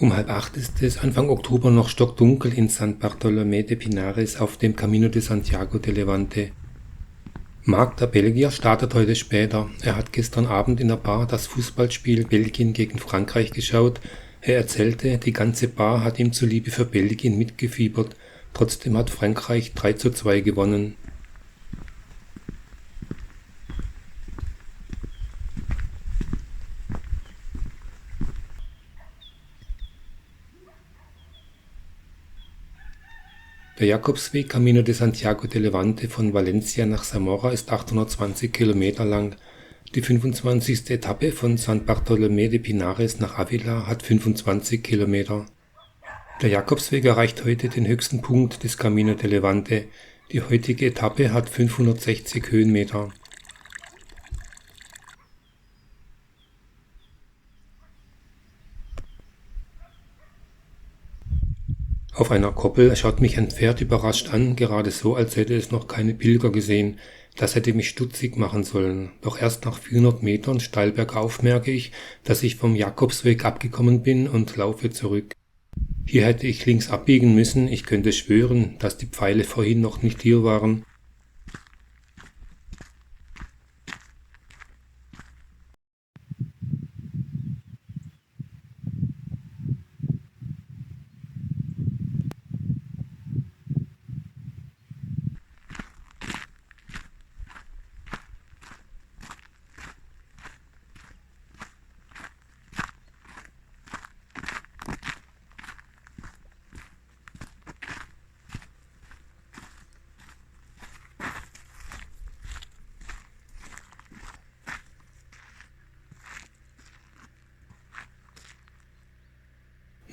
Um 7:30 ist es Anfang Oktober noch stockdunkel in San Bartolomé de Pinares auf dem Camino de Santiago de Levante. Marc, der Belgier, startet heute später. Er hat gestern Abend in der Bar das Fußballspiel Belgien gegen Frankreich geschaut. Er erzählte, die ganze Bar hat ihm zuliebe für Belgien mitgefiebert. Trotzdem hat Frankreich 3:2 gewonnen. Der Jakobsweg Camino de Santiago de Levante von Valencia nach Zamora ist 820 Kilometer lang. Die 25. Etappe von San Bartolomé de Pinares nach Ávila hat 25 Kilometer. Der Jakobsweg erreicht heute den höchsten Punkt des Camino de Levante. Die heutige Etappe hat 560 Höhenmeter. Auf einer Koppel schaut mich ein Pferd überrascht an, gerade so, als hätte es noch keine Pilger gesehen. Das hätte mich stutzig machen sollen. Doch erst nach 400 Metern steil bergauf merke ich, dass ich vom Jakobsweg abgekommen bin und laufe zurück. Hier hätte ich links abbiegen müssen, ich könnte schwören, dass die Pfeile vorhin noch nicht hier waren.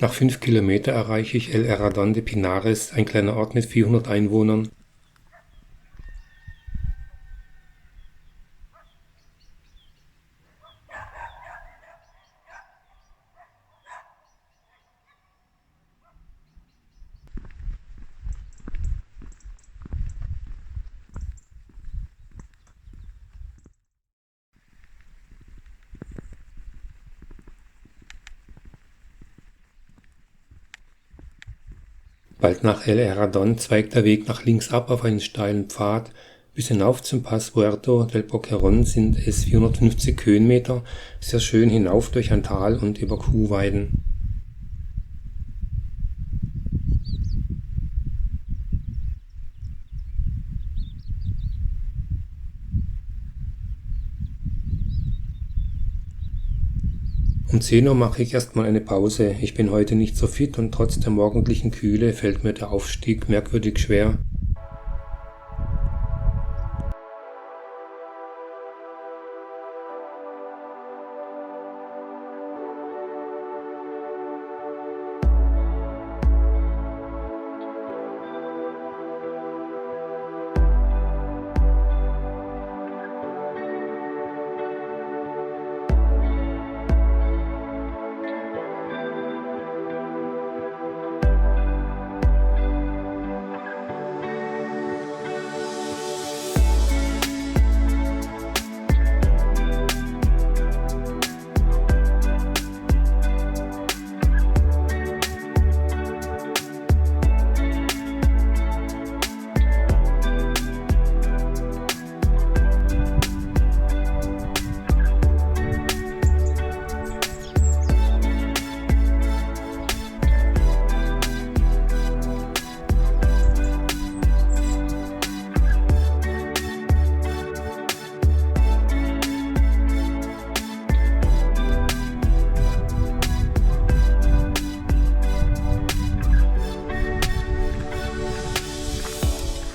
Nach 5 Kilometer erreiche ich El Herradón de Pinares, ein kleiner Ort mit 400 Einwohnern. Bald nach El Herradón zweigt der Weg nach links ab auf einen steilen Pfad. Bis hinauf zum Pass Puerto del Boquerón sind es 450 Höhenmeter, sehr schön hinauf durch ein Tal und über Kuhweiden. Um 10 Uhr mache ich erstmal eine Pause. Ich bin heute nicht so fit und trotz der morgendlichen Kühle fällt mir der Aufstieg merkwürdig schwer.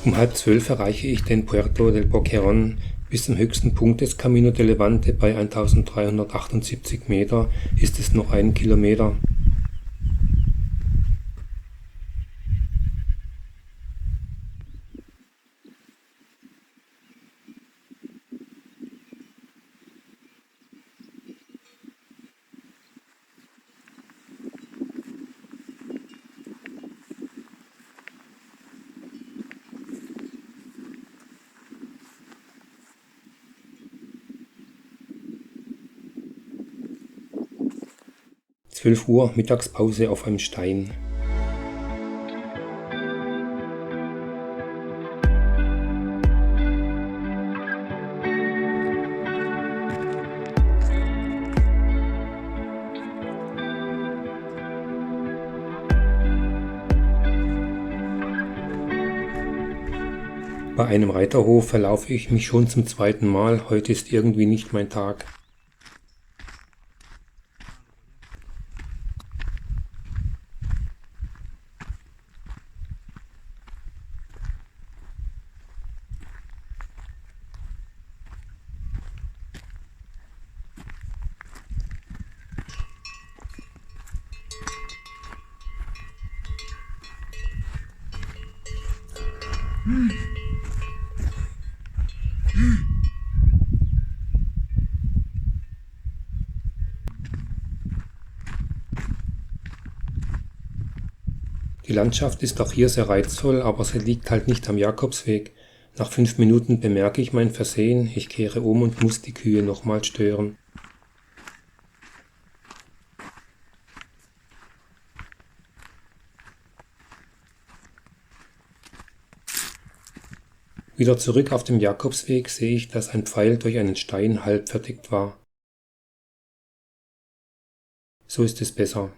Um 11:30 erreiche ich den Puerto del Boquerón. Bis zum höchsten Punkt des Camino de Levante bei 1378 Meter ist es noch 1 Kilometer. 12 Uhr, Mittagspause auf einem Stein. Bei einem Reiterhof verlaufe ich mich schon zum zweiten Mal, heute ist irgendwie nicht mein Tag. Die Landschaft ist auch hier sehr reizvoll, aber sie liegt halt nicht am Jakobsweg. Nach 5 Minuten bemerke ich mein Versehen, ich kehre um und muss die Kühe nochmal stören. Wieder zurück auf dem Jakobsweg sehe ich, dass ein Pfeil durch einen Stein halb verdeckt war. So ist es besser.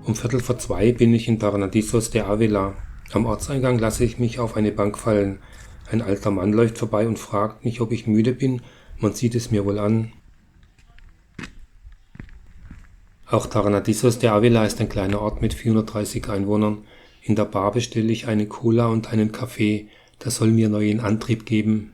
Um 1:45 bin ich in Tornadizos de Ávila. Am Ortseingang lasse ich mich auf eine Bank fallen. Ein alter Mann läuft vorbei und fragt mich, ob ich müde bin. Man sieht es mir wohl an. Auch Tornadizos de Ávila ist ein kleiner Ort mit 430 Einwohnern. In der Bar bestelle ich eine Cola und einen Kaffee. Das soll mir neuen Antrieb geben.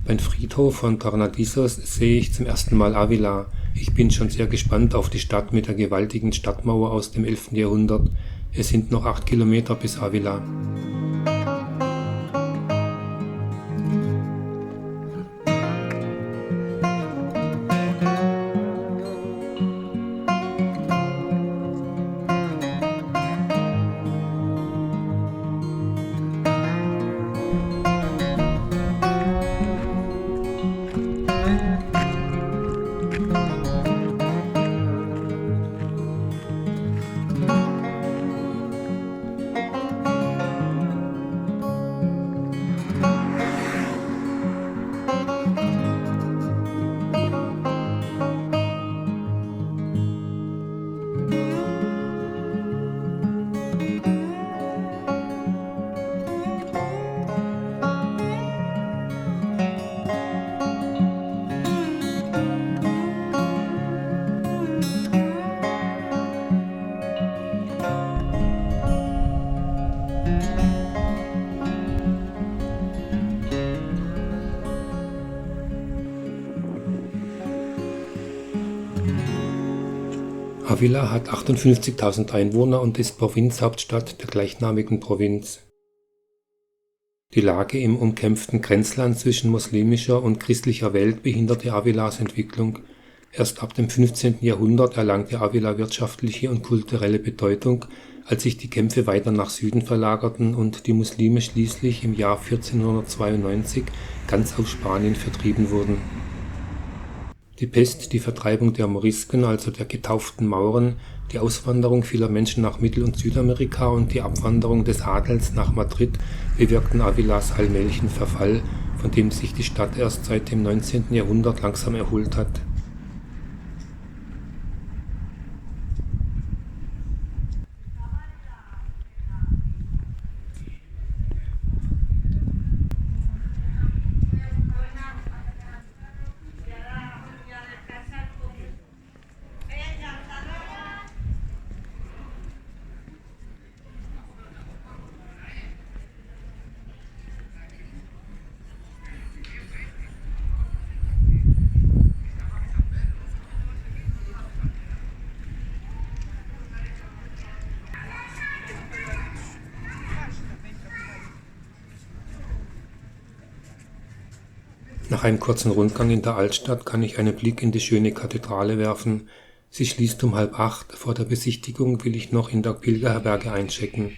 Beim Friedhof von Tornadizos sehe ich zum ersten Mal Ávila. Ich bin schon sehr gespannt auf die Stadt mit der gewaltigen Stadtmauer aus dem 11. Jahrhundert. Es sind noch 8 Kilometer bis Ávila. Ávila hat 58.000 Einwohner und ist Provinzhauptstadt der gleichnamigen Provinz. Die Lage im umkämpften Grenzland zwischen muslimischer und christlicher Welt behinderte Ávilas Entwicklung. Erst ab dem 15. Jahrhundert erlangte Ávila wirtschaftliche und kulturelle Bedeutung, als sich die Kämpfe weiter nach Süden verlagerten und die Muslime schließlich im Jahr 1492 ganz aus Spanien vertrieben wurden. Die Pest, die Vertreibung der Morisken, also der getauften Mauren, die Auswanderung vieler Menschen nach Mittel- und Südamerika und die Abwanderung des Adels nach Madrid bewirkten Ávilas allmählichen Verfall, von dem sich die Stadt erst seit dem 19. Jahrhundert langsam erholt hat. Nach einem kurzen Rundgang in der Altstadt kann ich einen Blick in die schöne Kathedrale werfen. Sie schließt um 7:30. Vor der Besichtigung will ich noch in der Pilgerherberge einchecken.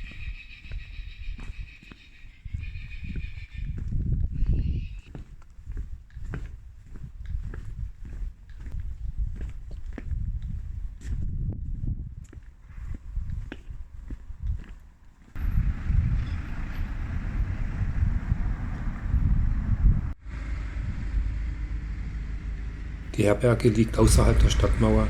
Die Herberge liegt außerhalb der Stadtmauer.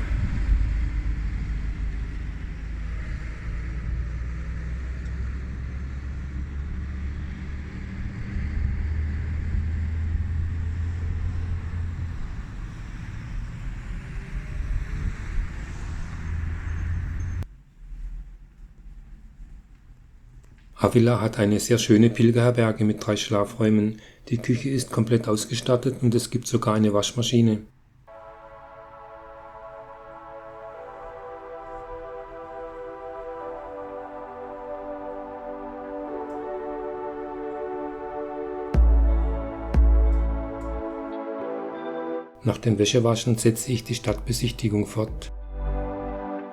Avila hat eine sehr schöne Pilgerherberge mit 3 Schlafräumen. Die Küche ist komplett ausgestattet und es gibt sogar eine Waschmaschine. Nach dem Wäschewaschen setze ich die Stadtbesichtigung fort.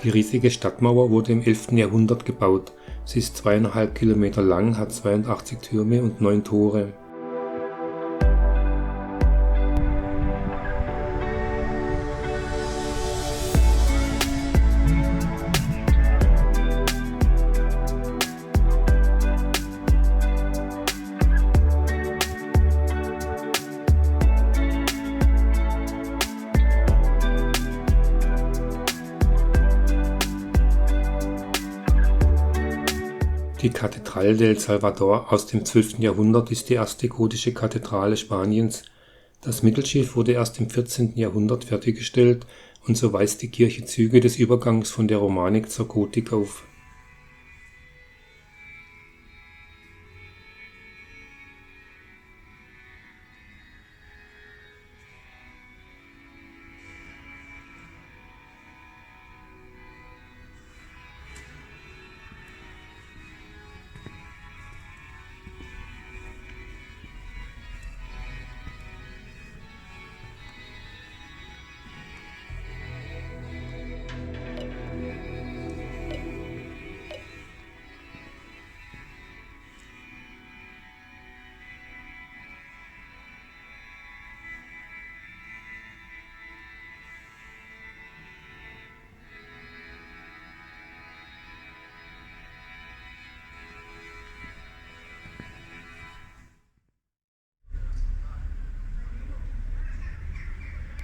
Die riesige Stadtmauer wurde im 11. Jahrhundert gebaut. Sie ist 2,5 Kilometer lang, hat 82 Türme und 9 Tore. Die Catedral del Salvador aus dem 12. Jahrhundert ist die erste gotische Kathedrale Spaniens. Das Mittelschiff wurde erst im 14. Jahrhundert fertiggestellt und so weist die Kirche Züge des Übergangs von der Romanik zur Gotik auf.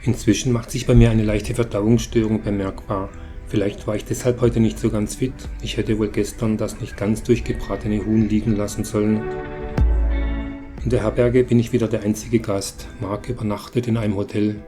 Inzwischen macht sich bei mir eine leichte Verdauungsstörung bemerkbar. Vielleicht war ich deshalb heute nicht so ganz fit. Ich hätte wohl gestern das nicht ganz durchgebratene Huhn liegen lassen sollen. In der Herberge bin ich wieder der einzige Gast. Mark übernachtet in einem Hotel.